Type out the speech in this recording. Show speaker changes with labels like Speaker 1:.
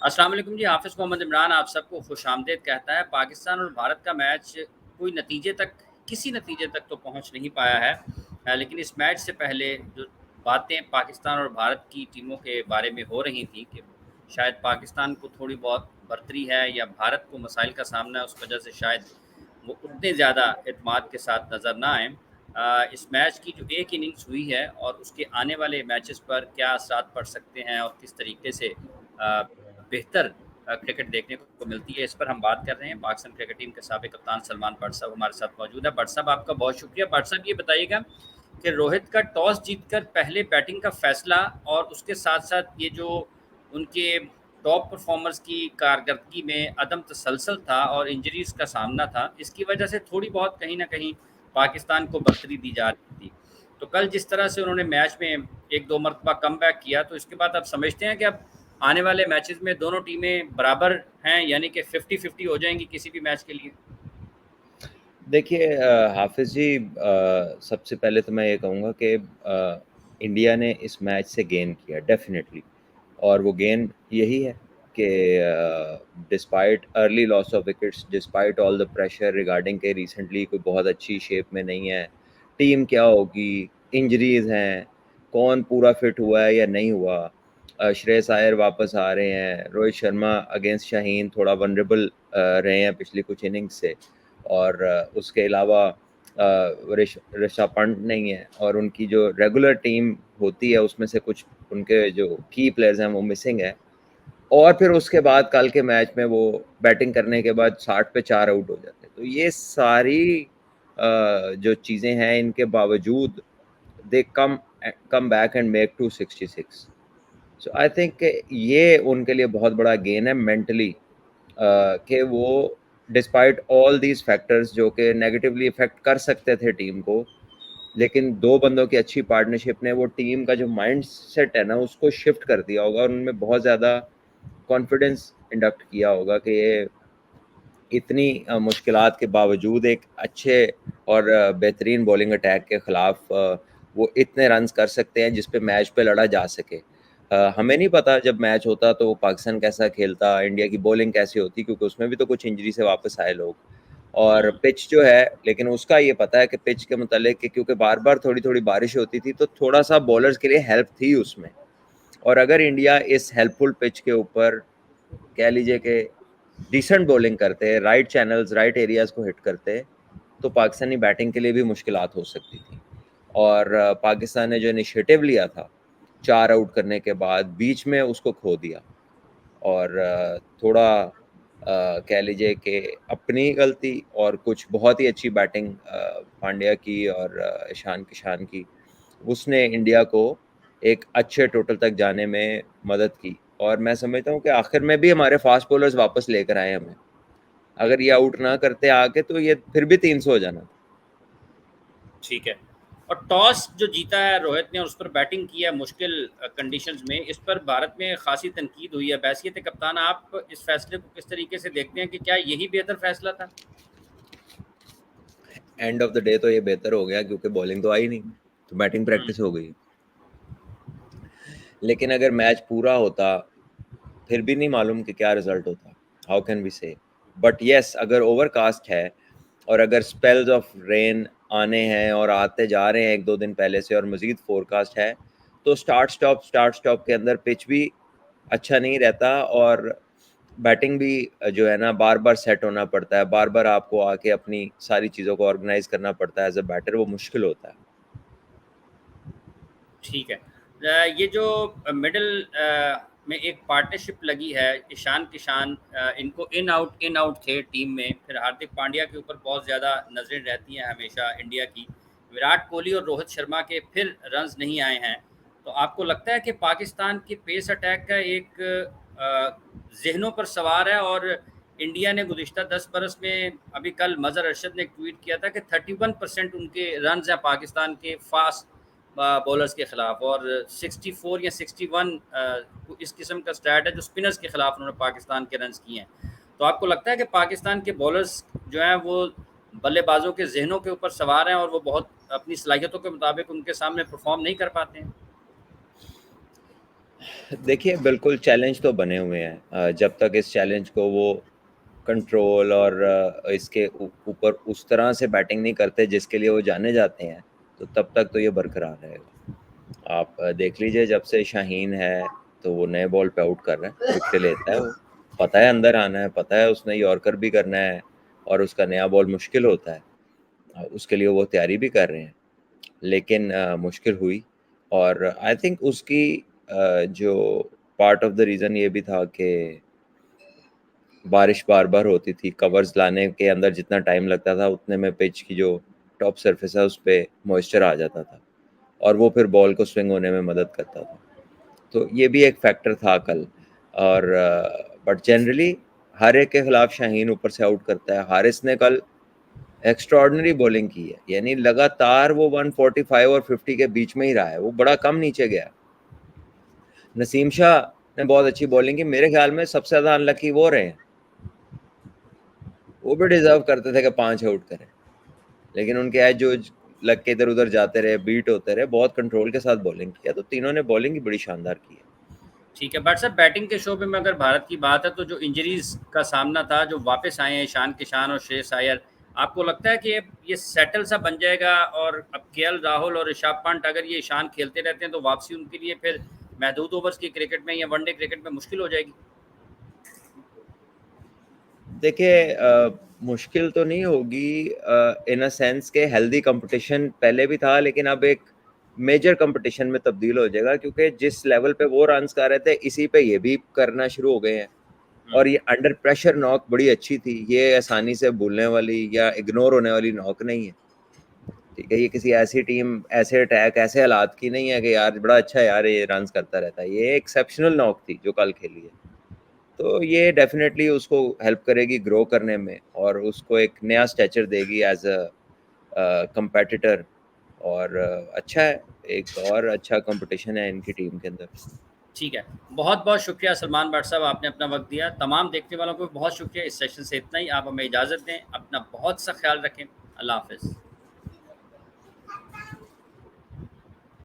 Speaker 1: अस्सलाम वालेकुम जी, हाफ़िज़ मोहम्मद इमरान आप सबको खुशामदीद कहता है। पाकिस्तान और भारत का मैच कोई नतीजे तक किसी नतीजे तक तो पहुँच नहीं पाया है। लेकिन इस मैच से पहले जो बातें पाकिस्तान और भारत की टीमों के बारे में हो रही थी कि शायद पाकिस्तान को थोड़ी बहुत बरतरी है या भारत को मसाइल का सामना है, उस वजह से शायद वो उतने ज़्यादा एतमाद के साथ नज़र ना आएँ। इस मैच की जो एक इनिंग्स हुई है और उसके आने वाले मैचेस पर क्या असरात पड़ सकते हैं और किस तरीके से बेहतर क्रिकेट देखने को मिलती है, इस पर हम बात कर रहे हैं। पाकिस्तान क्रिकेट टीम के साबिक कप्तान सलमान भट्ट साहब हमारे साथ मौजूद है। भट्ट साहब आपका बहुत शुक्रिया। भट्ट साहब ये बताइएगा कि रोहित का टॉस जीतकर पहले बैटिंग का फैसला और उसके साथ-साथ ये जो उनके टॉप परफॉर्मर्स की कारकर्दगी में अदम तसलसल था और इंजरीज़ का सामना था, इसकी वजह से थोड़ी बहुत कहीं न कहीं पाकिस्तान को बरतरी दी जा रही थी। तो कल जिस तरह से उन्होंने मैच में 1-2 मर्तबा कमबैक किया, तो इसके बाद आप समझते हैं कि अब आने वाले मैचेस में दोनों टीमें बराबर हैं, यानी कि 50-50 हो जाएँगी किसी भी मैच के लिए?
Speaker 2: देखिए हाफ़िज़ जी, सबसे पहले तो मैं ये कहूँगा कि इंडिया ने इस मैच से गेन किया डेफ़िनेटली। और वो गेन यही है कि despite early loss of wickets, despite all the pressure regarding के रिसेंटली कोई बहुत अच्छी शेप में नहीं है, टीम क्या होगी, इंजरीज़ हैं, कौन पूरा फिट हुआ है या नहीं हुआ। श्रेयस अय्यर वापस आ रहे हैं, रोहित शर्मा अगेंस्ट शाहीन थोड़ा वल्नरेबल रहे हैं पिछली कुछ इनिंग्स से। और उसके अलावा ऋषभ पंत नहीं है, और उनकी जो रेगुलर टीम होती है उसमें से कुछ उनके जो की प्लेयर्स हैं वो मिसिंग है। और फिर उसके बाद कल के मैच में वो बैटिंग करने के बाद 60 पे 4 आउट हो जाते हैं। तो ये सारी जो चीज़ें हैं, इनके बावजूद they come back and make to 66। So I think ये उनके लिए बहुत बड़ा गेन है मेंटली, कि वो डिस्पाइट ऑल दीज फैक्टर्स जो कि नेगेटिवली इफेक्ट कर सकते थे टीम को, लेकिन दो बंदों की अच्छी पार्टनरशिप ने वो टीम का जो माइंड सेट है ना उसको शिफ्ट कर दिया होगा, और उनमें बहुत ज़्यादा कॉन्फिडेंस इंडक्ट किया होगा कि ये इतनी मुश्किलात के बावजूद एक अच्छे और बेहतरीन बॉलिंग अटैक के ख़िलाफ़ वो इतने रन्स कर सकते हैं जिस पे मैच पे लड़ा जा सके। हमें नहीं पता जब मैच होता तो पाकिस्तान कैसा खेलता, इंडिया की बॉलिंग कैसी होती, क्योंकि उसमें भी तो कुछ इंजरी से वापस आए लोग। और
Speaker 1: हुँ,
Speaker 2: पिच जो है, लेकिन उसका ये पता है कि पिच के मुतालिक कि क्योंकि बार-बार थोड़ी-थोड़ी बारिश होती थी, तो थोड़ा-सा बॉलर्स के लिए हेल्प थी उसमें। और अगर इंडिया इस हेल्पफुल पिच के ऊपर कह लीजिए कि डिसेंट बॉलिंग करते, राइट चैनल्स, राइट एरियाज़ को हिट करते, तो पाकिस्तानी बैटिंग के लिए भी मुश्किलात हो सकती थी। और पाकिस्तान ने जो इनिशिएटिव लिया था, 4 आउट करने के बाद बीच में उसको खो दिया। और थोड़ा कह लीजिए कि अपनी गलती और कुछ बहुत ही अच्छी बैटिंग पांड्या की और ईशान किशान की, उसने इंडिया को एक अच्छे टोटल तक जाने में मदद की। और मैं समझता हूँ कि आखिर में भी हमारे फास्ट बॉलर्स वापस लेकर आए हमें। अगर ये आउट ना करते आके तो ये फिर भी 300 हो जाना था।
Speaker 1: ठीक है। और टॉस जो जीता है रोहित ने और उस पर बैटिंग की है मुश्किल कंडीशंस में, इस पर भारत में ख़ासी तनकीद हुई है। बैसियत कप्तान आप इस फैसले को किस तरीके से देखते हैं कि क्या यही बेहतर फैसला था?
Speaker 2: एंड ऑफ द डे तो ये बेहतर हो गया क्योंकि बॉलिंग तो आई नहीं, तो बैटिंग
Speaker 1: हुँ,
Speaker 2: प्रैक्टिस हो गई। लेकिन अगर मैच पूरा होता, फिर भी नहीं मालूम कि क्या रिजल्ट होता। हाउ कैन वी से? बट येस, अगर ओवरकास्ट है और अगर स्पेल्स ऑफ रेन आने हैं और आते जा रहे हैं 1-2 दिन पहले से, और मज़ीद फोरकास्ट है, तो स्टार्ट स्टॉप के अंदर पिच भी अच्छा नहीं रहता, और बैटिंग भी जो है ना बार-बार सेट होना पड़ता है, बार-बार आपको आके अपनी सारी चीज़ों को ऑर्गेनाइज़ करना पड़ता है एज़ अ बैटर, वो मुश्किल होता है।
Speaker 1: ठीक है। ये जो मिडल में एक पार्टनरशिप लगी है, ईशान किशान इनको इन आउट थे टीम में, फिर हार्दिक पांड्या के ऊपर बहुत ज़्यादा नज़रें रहती हैं हमेशा इंडिया की। विराट कोहली और रोहित शर्मा के फिर रन्स नहीं आए हैं। तो आपको लगता है कि पाकिस्तान के पेस अटैक का एक ज़हनों पर सवार है और इंडिया ने गुज़िश्ता 10 बरस में अभी कल मज़हर अरशद ने एक ट्वीट किया था कि 31% उनके रन्स हैं पाकिस्तान के फ़ास्ट बॉलर्स के खिलाफ और 64 या 61 इस किस्म का स्टैट है जो स्पिनर्स के खिलाफ उन्होंने पाकिस्तान के रन्स किए हैं। तो आपको लगता है कि पाकिस्तान के बॉलर्स जो हैं वो बल्लेबाजों के जहनों के ऊपर सवार हैं और वो बहुत अपनी सलाहियतों के मुताबिक उनके सामने परफॉर्म नहीं कर पाते हैं?
Speaker 2: देखिए, बिल्कुल चैलेंज तो बने हुए हैं। जब तक इस चैलेंज को वो कंट्रोल और इसके ऊपर उस तरह से बैटिंग नहीं करते जिसके लिए वो जाने जाते हैं, तो तब तक तो ये बरकरार रहेगा। आप देख लीजिए, जब से शाहीन है, तो वो नए बॉल पे आउट कर रहा है, विकेटें लेता है वो। पता है अंदर आना है, पता है उसने यॉर्कर भी करना है और उसका नया बॉल मुश्किल होता है। उसके लिए वो तैयारी भी कर रहे हैं। लेकिन मुश्किल हुई और आई थिंक उसकी जो पार्ट ऑफ द रीज़न ये भी था कि बारिश बार-बार होती थी, कवर्स लाने के अंदर जितना टाइम लगता था, उतने में पिच की जो टॉप सरफेस है, उस पे मॉइस्चर आ जाता था और वो फिर बॉल को स्विंग होने में मदद करता था। तो ये भी एक फैक्टर था कल। और बट जनरली हर एक के खिलाफ शाहीन ऊपर से आउट करता है। हारिस ने कल एक्स्ट्राऑर्डिनरी बॉलिंग की है, यानी लगातार वो 145 और 50 के बीच में ही रहा है, वो बड़ा कम नीचे गया। नसीम शाह ने बहुत अच्छी बॉलिंग की, मेरे ख्याल में सबसे ज़्यादा अनलकी वो रहे हैं। वो भी डिजर्व करते थे कि 5 आउट करें, लेकिन उनके एज जो लग के इधर-उधर जाते रहे, बीट होते रहे, बहुत कंट्रोल के साथ बॉलिंग किया, तो तीनों ने बॉलिंग ही बड़ी शानदार की है।
Speaker 1: ठीक है, बट सर बैटिंग के शोबे में अगर भारत की बात है तो जो इंजरीज़ का सामना था, जो वापस आए हैं ईशान किशन और श्रेयस अय्यर, आपको लगता है कि ये सेटल सा बन जाएगा और अब केएल राहुल और ऋषभ पंत अगर ये ईशान खेलते रहते हैं तो वापसी उनके लिए फिर महदूद ओवर्स की क्रिकेट में या वनडे क्रिकेट में मुश्किल हो जाएगी?
Speaker 2: देखिए, मुश्किल तो नहीं होगी इन अ सेंस के हेल्दी कंपटीशन पहले भी था, लेकिन अब एक मेजर कंपटीशन में तब्दील हो जाएगा, क्योंकि जिस लेवल पे वो रन्स कर रहे थे, इसी पे ये भी करना शुरू हो गए हैं।
Speaker 1: हुँ,
Speaker 2: और ये अंडर प्रेशर नॉक बड़ी अच्छी थी, ये आसानी से भूलने वाली या इग्नोर होने वाली नॉक नहीं है। ठीक है, ये किसी ऐसी टीम, ऐसे अटैक, ऐसे हालात की नहीं है कि यार बड़ा अच्छा है यार, ये रन्स करता रहता है। ये एक्सेप्शनल नॉक थी जो कल खेली है। तो ये डेफ़िनेटली उसको हेल्प करेगी ग्रो करने में और उसको एक नया स्टैचर देगी एज़ अ कम्पेटिटर। और अच्छा है, एक और अच्छा कॉम्पिटिशन है इनकी टीम के अंदर।
Speaker 1: ठीक है। बहुत-बहुत शुक्रिया सलमान भट्ट साहब, आपने अपना वक़्त दिया। तमाम देखने वालों को बहुत शुक्रिया। इस सेशन से इतना ही। आप हमें इजाज़त दें। अपना बहुत सा ख़्याल रखें। अल्लाह हाफ़िज़।